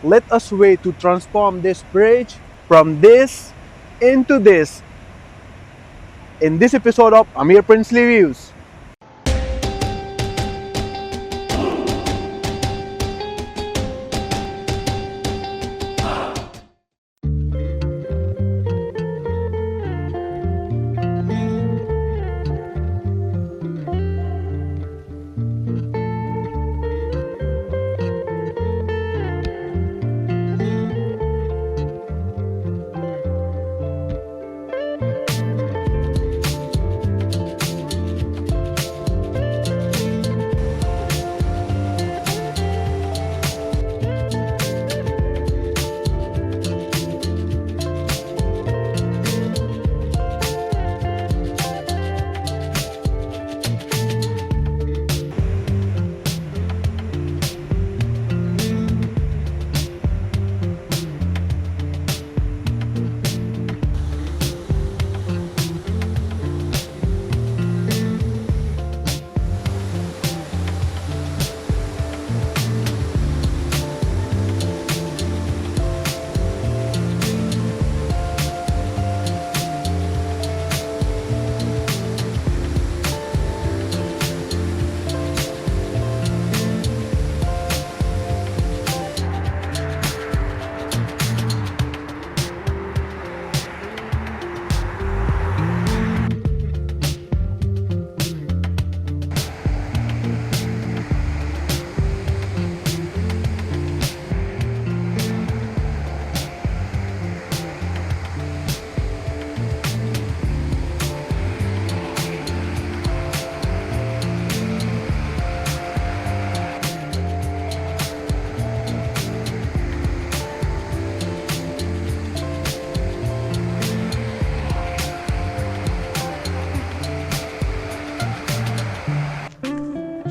let us way to transform this bridge from this into this in this episode of Amir Princely Views.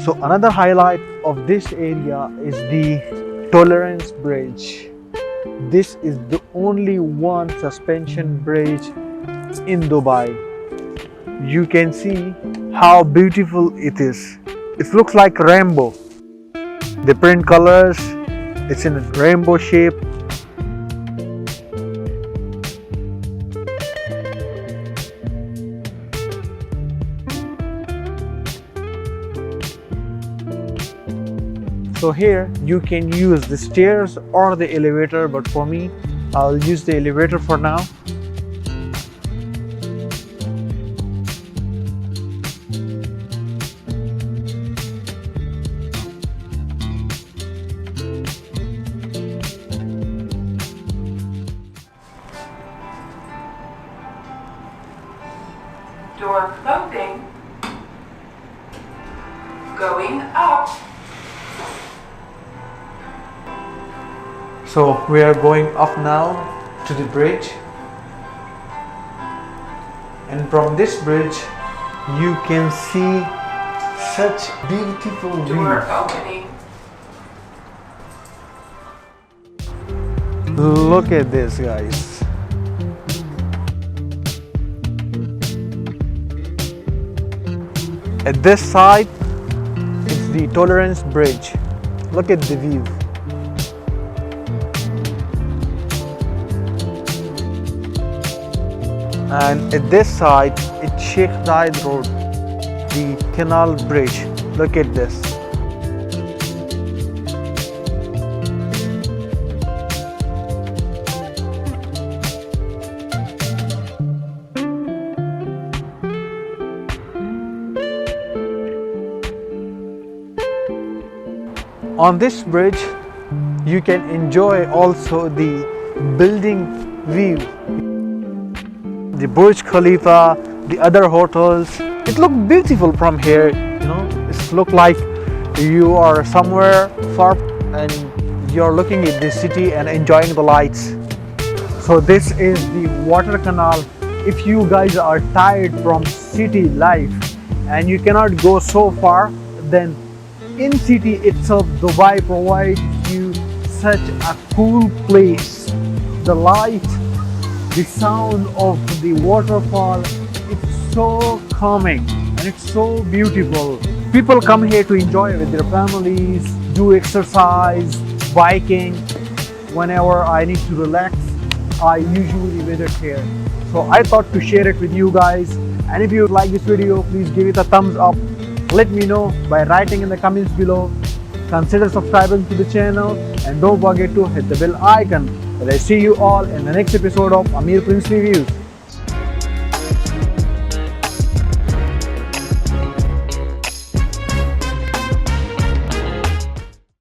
So another highlight of this area is the Tolerance Bridge. This is the only one suspension bridge in Dubai. You can see how beautiful it is. It looks like rainbow. The print colors, it's in a rainbow shape. So here you can use the stairs or the elevator, but for me, I'll use the elevator for now. Door closing. Going up. So we are going up now to the bridge, and from this bridge you can see such beautiful Door view. opening. Look at this, guys. At this side, it's the Tolerance Bridge. Look at the view. And at this side, it's Sheikh Zayed Road, the canal bridge. Look at this. On this bridge, you can enjoy also the building view. The Burj Khalifa, the other hotels. It looks beautiful from here, you know. It looks like you are somewhere far and you're looking at the city and enjoying the lights. So this is the water canal. If you guys are tired from city life and you cannot go so far, then in city itself, Dubai provides you such a cool place. The light, the sound of the waterfall, it's so calming and it's so beautiful. People come here to enjoy with their families, do exercise, biking. whenever I need to relax, I usually visit here. So I thought to share it with you guys. And if you like this video, please give it a thumbs up. Let me know by writing in the comments below. Consider subscribing to the channel and don't forget to hit the bell icon. And I see you all in the next episode of Amir Prince Reviews.